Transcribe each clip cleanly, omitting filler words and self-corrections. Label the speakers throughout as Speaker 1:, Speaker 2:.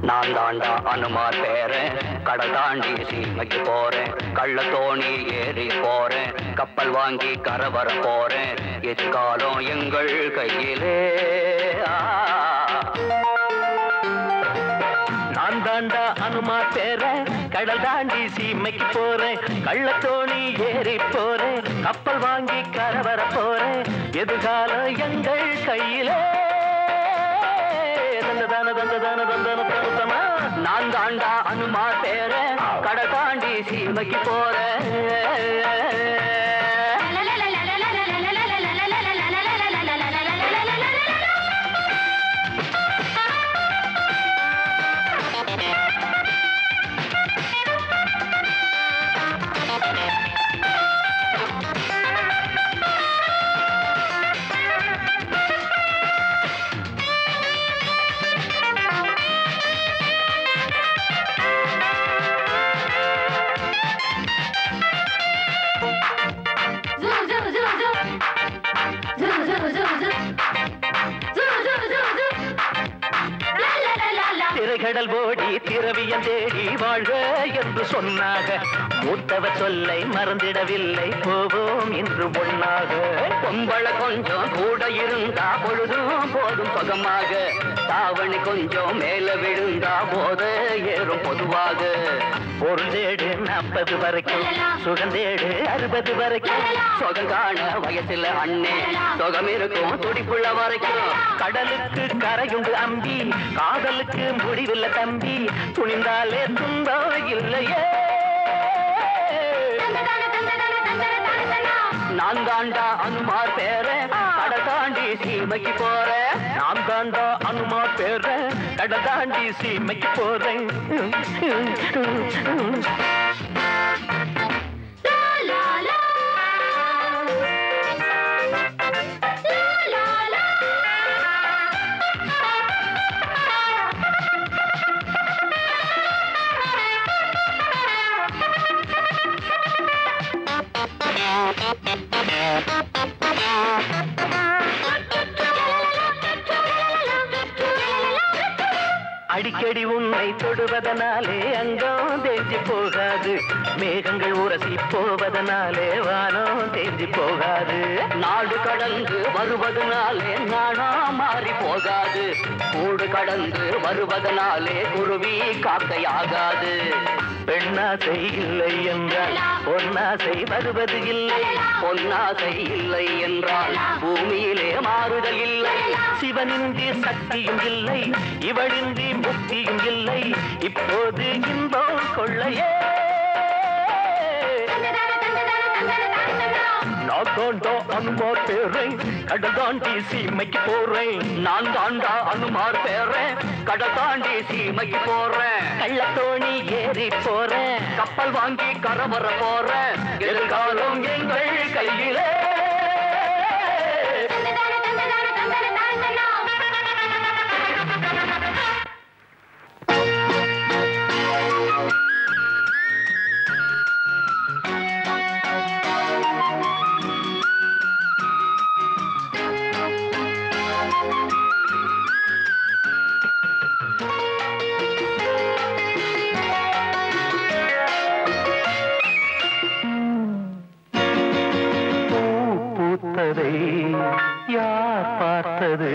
Speaker 1: நான் தாண்டா அனுமார் பேரன், கடல் தாண்டி சீமைக்கு போறேன், கள்ள தோணி ஏறி போறேன், கப்பல் வாங்கி கரை வர போறேன், எதிர்காலம் எங்கள் கையிலே.
Speaker 2: நான் தாண்டா அனுமார் பேரன், கடல் தாண்டி சீமைக்கு போறேன், கள்ள தோணி ஏறி போறேன், கப்பல் வாங்கி கரை வர போறேன், எதிர்காலம் எங்கள் கையிலே.
Speaker 1: நான் தாண்டா அனுமார் பேரன், கடல் தாண்டி சீமைக்கு போறேன்.
Speaker 2: திரைகடல் ஓடி திரவியம் தேடி வாழ்க என்று சொன்னாக, மூத்தவர் சொல்லை மறந்திடவில்லை, போவோம் என்று ஒன்னாக.
Speaker 1: பொம்பளை கொஞ்சம் கூட இருந்தா பொழுதும் போதும் சுகமாக, தாவணி கொஞ்சம் மேல விழுந்தா போத ஏறும் பொதுவாக.
Speaker 2: பொருளேடு 40 வரைக்கும், சுகந்தேடு 60 வரைக்கும்,
Speaker 1: சுகம் காண வயசுல அண்ணே சுகம் இருக்கும் துடிப்புள்ள வரைக்கும்.
Speaker 2: கடலுக்கு கரையுண்டு அம்பி, காதலுக்கு முடிவில்லை தம்பி, துணிந்தாலே துன்பம் இல்லையே.
Speaker 1: நான் தாண்டா அனுமார் பேரன், கடல் தாண்டி சீமைக்கு போறேன்.
Speaker 2: நான் தாண்டா அனுமார் பேரன், கடல் தாண்டி சீமைக்கு போறேன். அடிக்கடி உன்னை தொடுவதனாலே அங்கம் தேஞ்சி போகாது, மேகங்கள் உரசி போவதனாலே வானம் தேஞ்சி போகாது.
Speaker 1: நாடு கடந்து வருவதனாலே நானா மாறி போகாது, கூடு கடந்து வருவதனாலே குருவி காக்கையாகாது.
Speaker 2: பெண்ணாசை இல்லை என்றால் பொன்னாசை வருவது இல்லை,
Speaker 1: பொன்னாசை இல்லை என்றால் பூமியிலே மாறுதல் இல்லை.
Speaker 2: சிவனின்றி சக்தியும் இல்லை, இவளின்றி முக்தியும் இல்லை, இப்போது இன்பம் கொள்ளையே. நான் தாண்டா அனுமார் பேரன், கடல் தாண்டி சீமைக்கு போறேன்.
Speaker 1: நான் தாண்டா அனுமார் பேரன், கடல் தாண்டி சீமைக்கு போறேன்,
Speaker 2: கள்ளத்தோணி ஏறி போறேன்,
Speaker 1: கப்பல் வாங்கி கரை வர போறேன், எதிர்காலம் எங்கள் கையிலே.
Speaker 2: யார் பார்த்தது,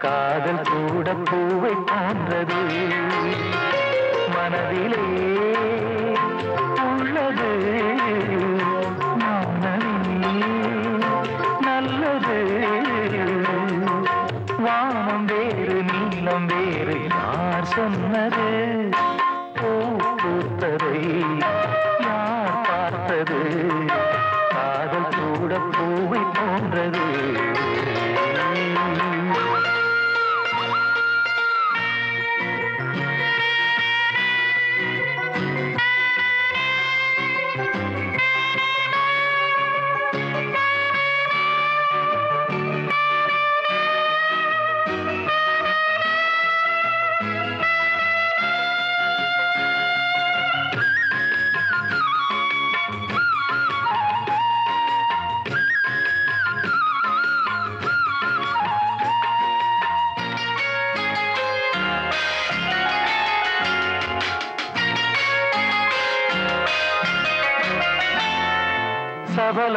Speaker 2: காதல் கூட பூவை போன்றது, மனதிலே உள்ளது நல்லது. வானம் வேறு நீளம் வேறு யார் சொன்னது, பூத்ததை யார் பார்த்தது, காதல் கூட பூவை போன்றது.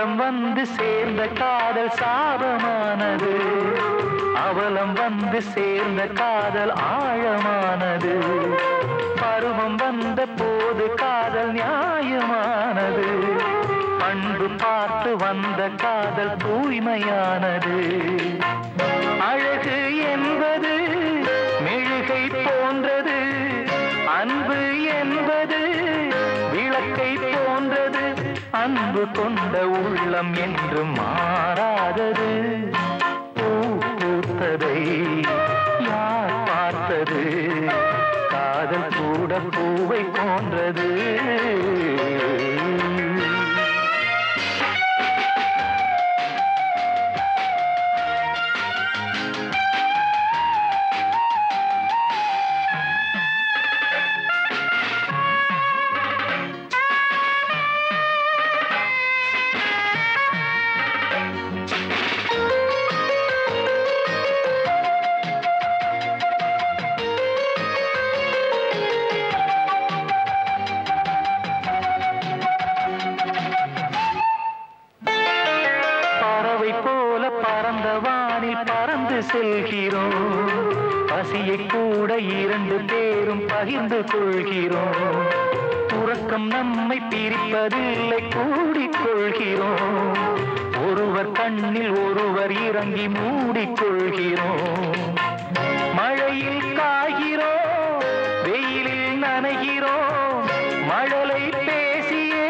Speaker 2: அவலம் வந்து சேர்ந்த காதல் சாபமானது, அவலம் வந்து சேர்ந்த காதல் ஆழமானது, பருவம் வந்த போது காதல் நியாயமானது, பண்பு பார்த்து வந்த காதல் தூய்மையானது. அழகு என்பது மெழுகை போன்றது, அன்பு என்பது விளக்கை போன்றது, அன்பு கொண்ட உள்ளம் என்று மாறாதது. பூ பூத்ததை யார் பார்த்தது, காதல் கூட பூவை போன்றது. பறந்து செல்கிறோம், பசியை கூட இரண்டு பேரும் பகிர்ந்து கொள்கிறோம், உறக்கம் நம்மை பிரிப்பதில்லை கூடிக்கொள்கிறோம், ஒருவர் கண்ணில் ஒருவர் இறங்கி மூடிக்கொள்கிறோம், மழையில் காய்கிறோம், வெயிலில் நனைகிறோம், மழலை பேசியே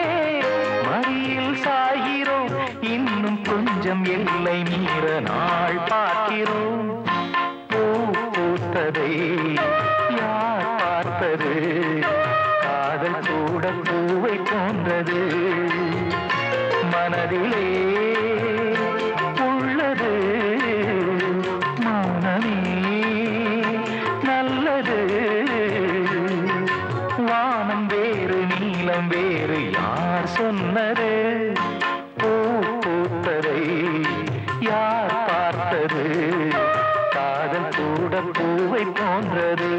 Speaker 2: மடியில் சாகிறோம், இன்னும் கொஞ்சம் எல்லை மீற நாள் பார்க்கிறோம். பூ பூத்ததை யார் பார்த்தது, காதல் கூட பூவை போன்றது, மனதிலே உள்ளது மௌனமே நல்லது, வானம் வேறு நீலம் வேறு யார் சொன்னது, பூ பூத்ததை யார் பார்த்தது, காதல் கூட பூவை போன்றது.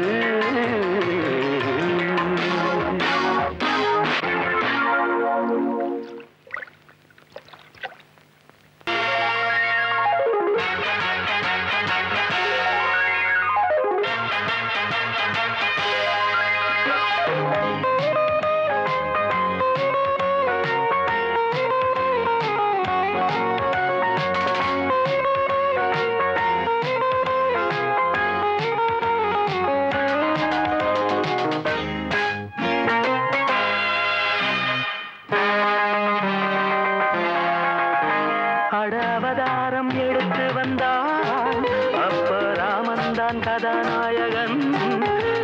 Speaker 2: அவதாரம் எடுத்து வந்தான் அப்ப ராமன் தான் கதாநாயகன்,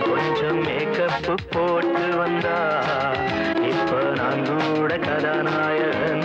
Speaker 2: கொஞ்சம் மேக்கப்பு போட்டு வந்தா இப்ப நான் கூட கதாநாயகன்.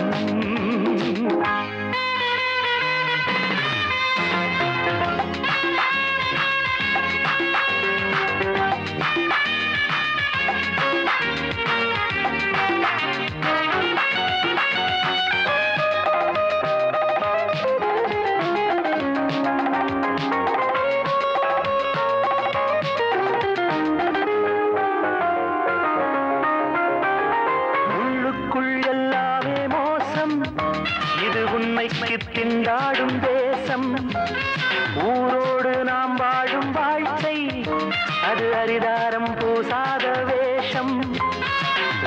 Speaker 2: இது உண்மைக்கு திண்டாடும் தேசம், ஊரோடு நாம் வாழும் வாழ்க்கை அது அரிதாரம் பூசாத வேஷம்,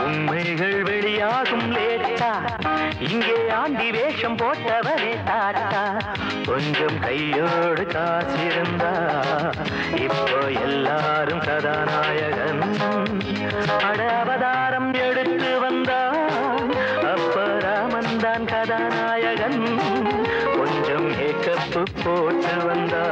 Speaker 2: உண்மைகள் வெளியாகும் லேட்டா இங்கே ஆண்டி வேஷம் போட்டவரே தாத்தா, கொஞ்சம் கையோடு காசிருந்தா இப்போ எல்லாரும் கதாநாயகன். அட அவதாரம் எடுத்து வந்தான் அப்ப ராமன் தான் கதாநாயகன், கொஞ்சம் மேக்கப்பு போட்டு வந்தா